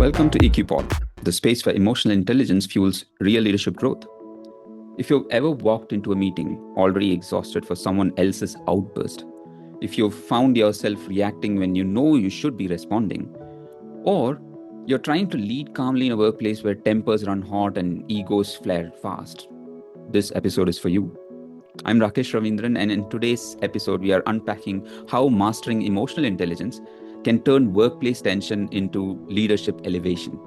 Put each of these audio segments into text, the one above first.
Welcome to EQ Pod, the space where emotional intelligence fuels real leadership growth. If you've ever walked into a meeting already exhausted for someone else's outburst, if you've found yourself reacting when you know you should be responding, or you're trying to lead calmly in a workplace where tempers run hot and egos flare fast, this episode is for you. I'm Rakesh Ravindran, and in today's episode, we are unpacking how mastering emotional intelligence can turn workplace tension into leadership elevation.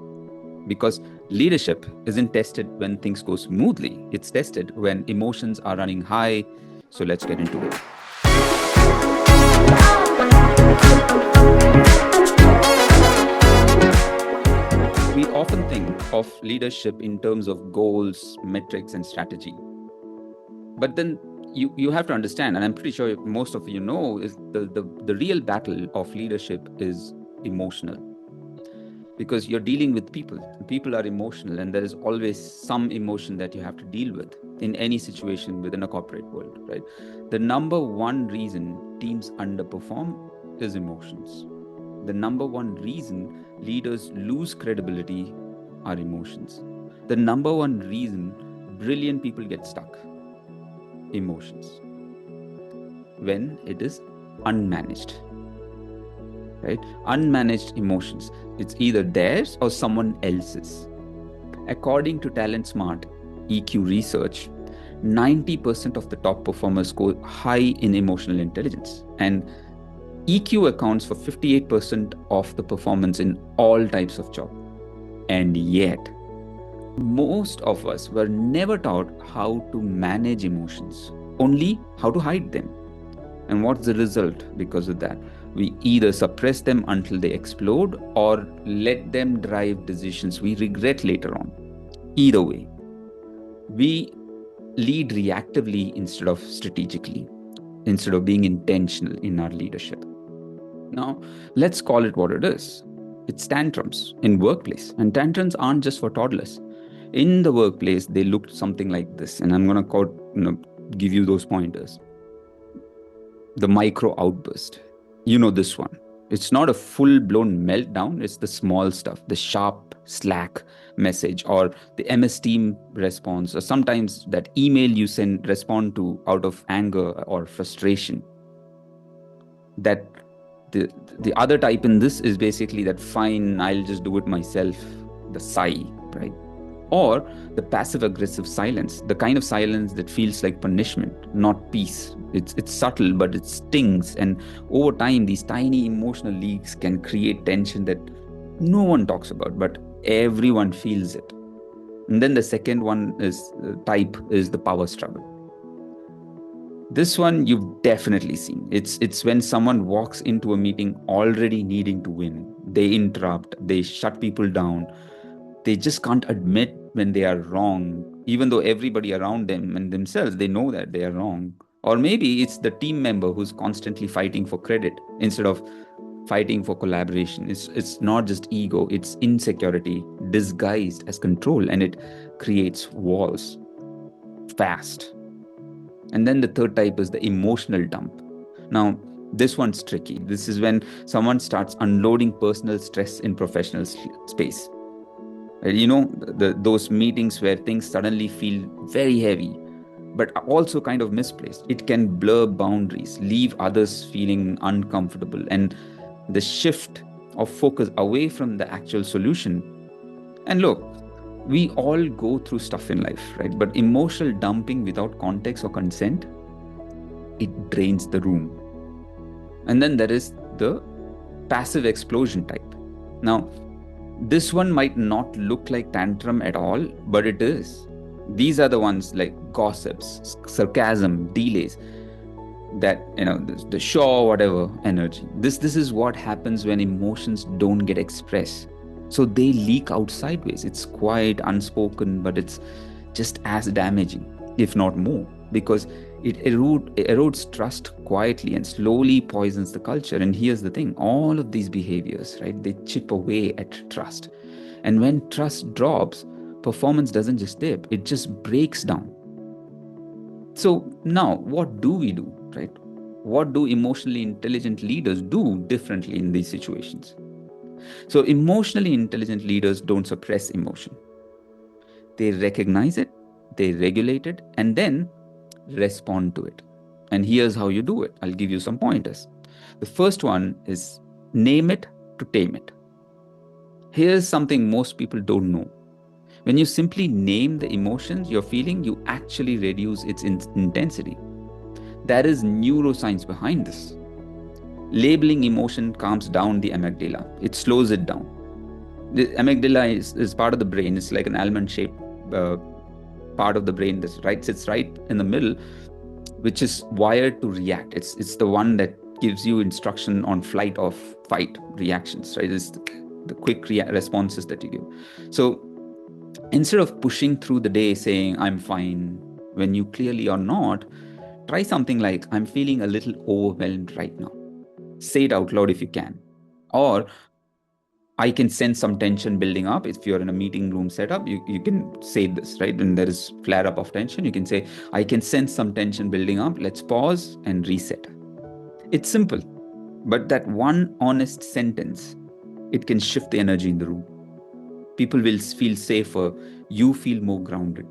Because leadership isn't tested when things go smoothly, it's tested when emotions are running high. So let's get into it. We often think of leadership in terms of goals, metrics, and strategy. But then you have to understand, and I'm pretty sure most of you know, is the real battle of leadership is emotional. Because you're dealing with people. People are emotional, and there is always some emotion that you have to deal with in any situation within a corporate world, right? The number one reason teams underperform is emotions. The number one reason leaders lose credibility are emotions. The number one reason brilliant people get stuck, emotions, when it is unmanaged, right? Unmanaged emotions. It's either theirs or someone else's. According to Talent Smart EQ research, 90% of the top performers score high in emotional intelligence. And EQ accounts for 58% of the performance in all types of job. And yet, most of us were never taught how to manage emotions, only how to hide them. And what's the result because of that? We either suppress them until they explode or let them drive decisions we regret later on. Either way, we lead reactively instead of strategically, instead of being intentional in our leadership. Now, let's call it what it is. It's tantrums in workplace. And tantrums aren't just for toddlers. In the workplace, they look something like this. And I'm going to give you those pointers. The micro outburst. You know this one. It's not a full-blown meltdown. It's the small stuff, the sharp Slack message or the MS Team response, or sometimes that email you respond to out of anger or frustration. That the other type in this is basically that fine, I'll just do it myself, the sigh, right? Or the passive-aggressive silence, the kind of silence that feels like punishment, not peace. It's subtle, but it stings. And over time, these tiny emotional leaks can create tension that no one talks about, but everyone feels it. And then the second one is the power struggle. This one you've definitely seen. It's when someone walks into a meeting already needing to win. They interrupt, they shut people down. They just can't admit when they are wrong, even though everybody around them and themselves, they know that they are wrong. Or maybe it's the team member who's constantly fighting for credit instead of fighting for collaboration. It's not just ego, it's insecurity disguised as control, and it creates walls fast. And then the third type is the emotional dump. Now, this one's tricky. This is when someone starts unloading personal stress in professional space. You know, those meetings where things suddenly feel very heavy, but also kind of misplaced. It can blur boundaries, leave others feeling uncomfortable, and the shift of focus away from the actual solution. And look, we all go through stuff in life, right? But emotional dumping without context or consent, it drains the room. And then there is the passive explosion type. Now, this one might not look like tantrum at all, but it is. These are the ones like gossips, sarcasm, delays, that, the show, whatever energy. This is what happens when emotions don't get expressed. So they leak out sideways. It's quite unspoken, but it's just as damaging, if not more, because it erodes trust quietly and slowly poisons the culture. And here's the thing, all of these behaviors, right, they chip away at trust. And when trust drops, performance doesn't just dip, it just breaks down. So now, what do we do, right? What do emotionally intelligent leaders do differently in these situations? So emotionally intelligent leaders don't suppress emotion. They recognize it, they regulate it, and then respond to it. And here's how you do it. I'll give you some pointers. The first one is name it to tame it. Here's something most people don't know. When you simply name the emotions you're feeling, you actually reduce its intensity. There is neuroscience behind this. Labeling emotion calms down the amygdala, it slows it down. The amygdala is part of the brain. It's like an almond shaped part of the brain that sits right in the middle, which is wired to react. It's the one that gives you instruction on flight or fight reactions, right? It's the quick responses that you give. So instead of pushing through the day saying, I'm fine, when you clearly are not, try something like, I'm feeling a little overwhelmed right now. Say it out loud if you can. Or, I can sense some tension building up. If you're in a meeting room setup, you can say this, right? When there is flare up of tension, you can say, I can sense some tension building up. Let's pause and reset. It's simple, but that one honest sentence, it can shift the energy in the room. People will feel safer. You feel more grounded.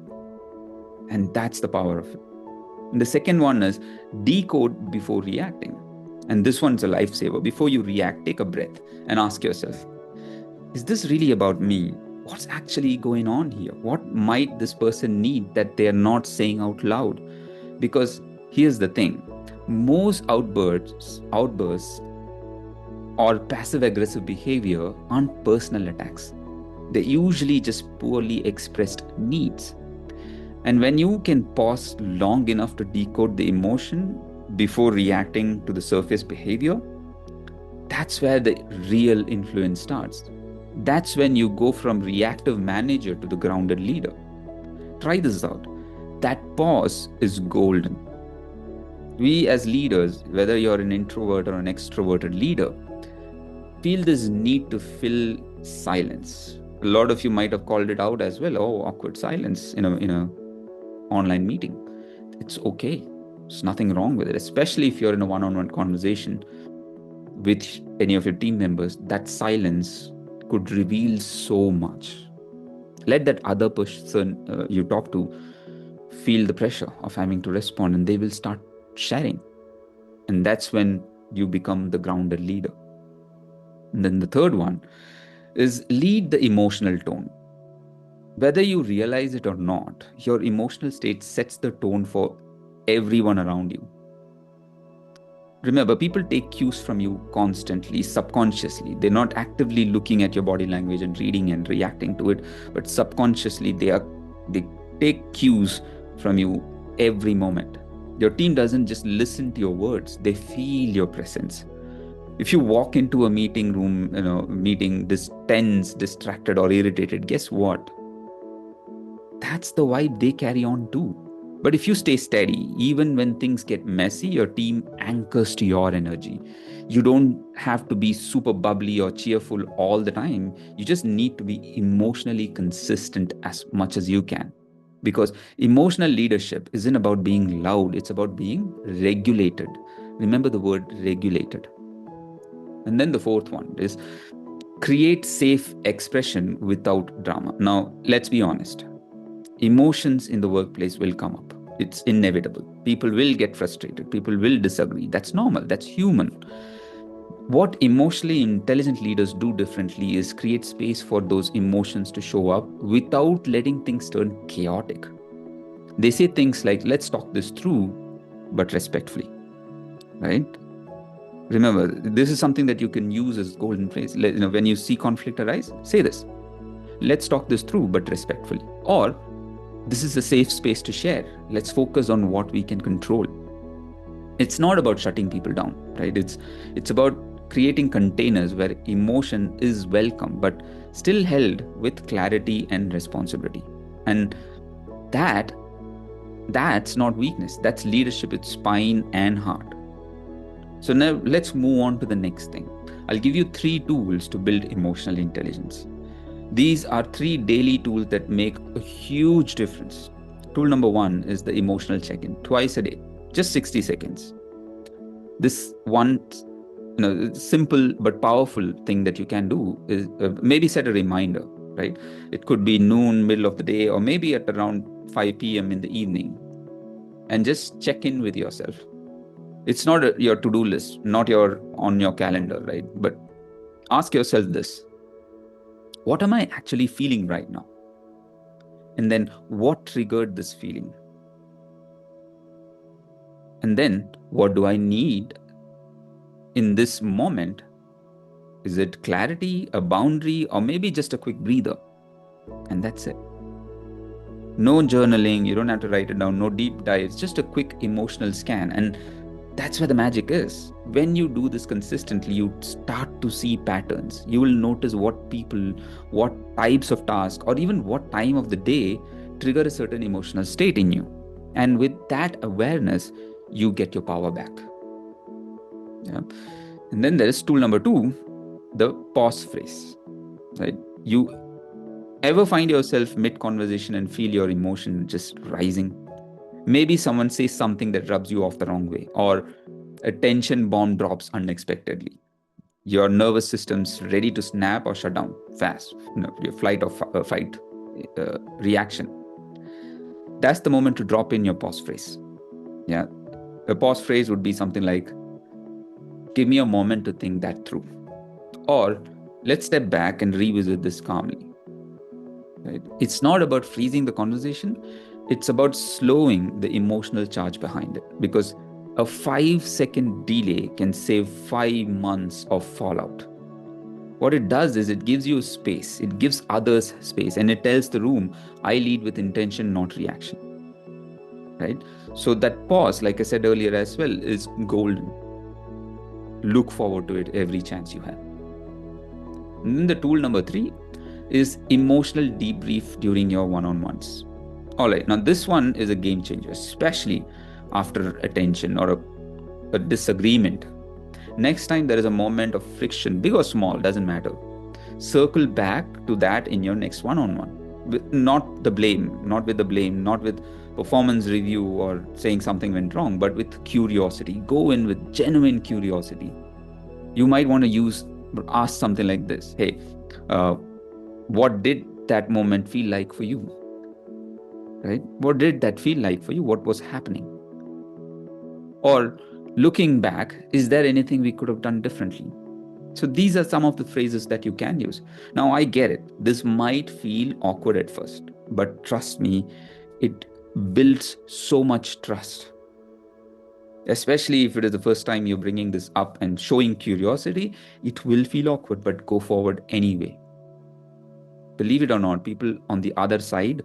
And that's the power of it. And the second one is decode before reacting. And this one's a lifesaver. Before you react, take a breath and ask yourself, is this really about me? What's actually going on here? What might this person need that they're not saying out loud? Because here's the thing, most outbursts or passive aggressive behavior aren't personal attacks. They're usually just poorly expressed needs. And when you can pause long enough to decode the emotion before reacting to the surface behavior, that's where the real influence starts. That's when you go from reactive manager to the grounded leader. Try this out. That pause is golden. We as leaders, whether you're an introvert or an extroverted leader, feel this need to fill silence. A lot of you might have called it out as well. Oh, awkward silence in a online meeting. It's okay. There's nothing wrong with it, especially if you're in a one-on-one conversation with any of your team members. That silence could reveal so much. Let that other person you talk to feel the pressure of having to respond, and they will start sharing. And that's when you become the grounded leader. And then the third one is lead the emotional tone. Whether you realize it or not, your emotional state sets the tone for everyone around you. Remember, people take cues from you constantly, subconsciously. They're not actively looking at your body language and reading and reacting to it, but subconsciously they take cues from you every moment. Your team doesn't just listen to your words, they feel your presence. If you walk into a meeting room, meeting this tense, distracted, or irritated, guess what? That's the vibe they carry on too. But if you stay steady, even when things get messy, your team anchors to your energy. You don't have to be super bubbly or cheerful all the time. You just need to be emotionally consistent as much as you can. Because emotional leadership isn't about being loud, it's about being regulated. Remember the word regulated. And then the fourth one is create safe expression without drama. Now, let's be honest. Emotions in the workplace will come up. It's inevitable. People will get frustrated. People will disagree. That's normal. That's human. What emotionally intelligent leaders do differently is create space for those emotions to show up without letting things turn chaotic. They say things like, let's talk this through, but respectfully, right? Remember, this is something that you can use as golden phrase. When you see conflict arise, say this. Let's talk this through, but respectfully. Or, this is a safe space to share. Let's focus on what we can control. It's not about shutting people down, right? It's about creating containers where emotion is welcome, but still held with clarity and responsibility. And that's not weakness. That's leadership with spine and heart. So now let's move on to the next thing. I'll give you 3 tools to build emotional intelligence. These are 3 daily tools that make a huge difference. Tool number 1 is the emotional check-in, twice a day, just 60 seconds. This one, simple but powerful thing that you can do is maybe set a reminder, right? It could be noon, middle of the day, or maybe at around 5 p.m. in the evening, and just check in with yourself. It's not your to-do list, not on your calendar, right? But ask yourself this: what am I actually feeling right now? And then what triggered this feeling? And then what do I need in this moment? Is it clarity, a boundary, or maybe just a quick breather? And that's it. No journaling, you don't have to write it down, no deep dives, just a quick emotional scan. And that's where the magic is. When you do this consistently, you start to see patterns. You will notice what people, what types of tasks, or even what time of the day trigger a certain emotional state in you. And with that awareness, you get your power back. Yeah. And then there is tool number 2, the pause phrase. Right? You ever find yourself mid-conversation and feel your emotion just rising? Maybe someone says something that rubs you off the wrong way, or a tension bomb drops unexpectedly. Your nervous system's ready to snap or shut down fast. Your flight or fight reaction. That's the moment to drop in your pause phrase. Yeah, a pause phrase would be something like, "Give me a moment to think that through," or "Let's step back and revisit this calmly." Right? It's not about freezing the conversation. It's about slowing the emotional charge behind it, because a 5-second delay can save 5 months of fallout. What it does is it gives you space, it gives others space, and it tells the room, I lead with intention, not reaction. Right? So that pause, like I said earlier as well, is golden. Look forward to it every chance you have. And then the tool number 3 is emotional debrief during your one-on-ones. All right, now this one is a game changer, especially after a tension or a disagreement. Next time there is a moment of friction, big or small, doesn't matter. Circle back to that in your next one-on-one. Not with the blame, not with performance review or saying something went wrong, but with curiosity. Go in with genuine curiosity. You might want to ask something like this: hey, what did that moment feel like for you? Right? What did that feel like for you? What was happening? Or looking back, is there anything we could have done differently? So these are some of the phrases that you can use. Now, I get it. This might feel awkward at first, but trust me, it builds so much trust. Especially if it is the first time you're bringing this up and showing curiosity, it will feel awkward, but go forward anyway. Believe it or not, people on the other side,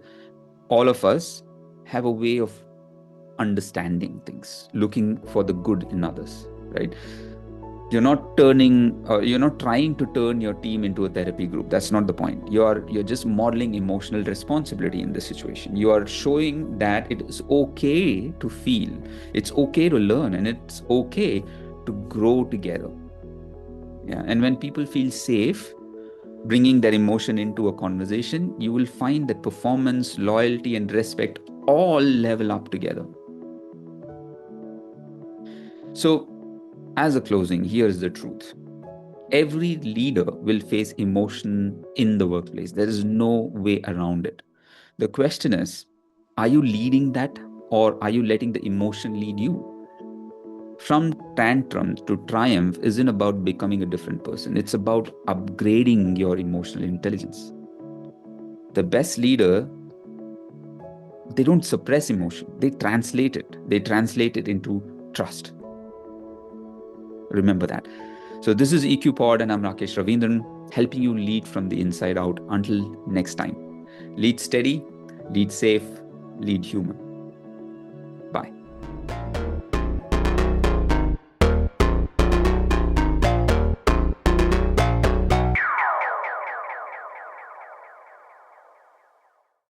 all of us have a way of understanding things, looking for the good in others, right? You're not trying to turn your team into a therapy group. That's not the point. You're just modeling emotional responsibility in this situation. You are showing that it is okay to feel, it's okay to learn, and it's okay to grow together. Yeah, and when people feel safe bringing their emotion into a conversation, you will find that performance, loyalty, and respect all level up together. So, as a closing, here's the truth. Every leader will face emotion in the workplace. There is no way around it. The question is, are you leading that, or are you letting the emotion lead you? From tantrum to triumph isn't about becoming a different person. It's about upgrading your emotional intelligence. The best leader, they don't suppress emotion. They translate it. They translate it into trust. Remember that. So this is EQ Pod, and I'm Rakesh Ravindran, helping you lead from the inside out. Until next time, lead steady, lead safe, lead human.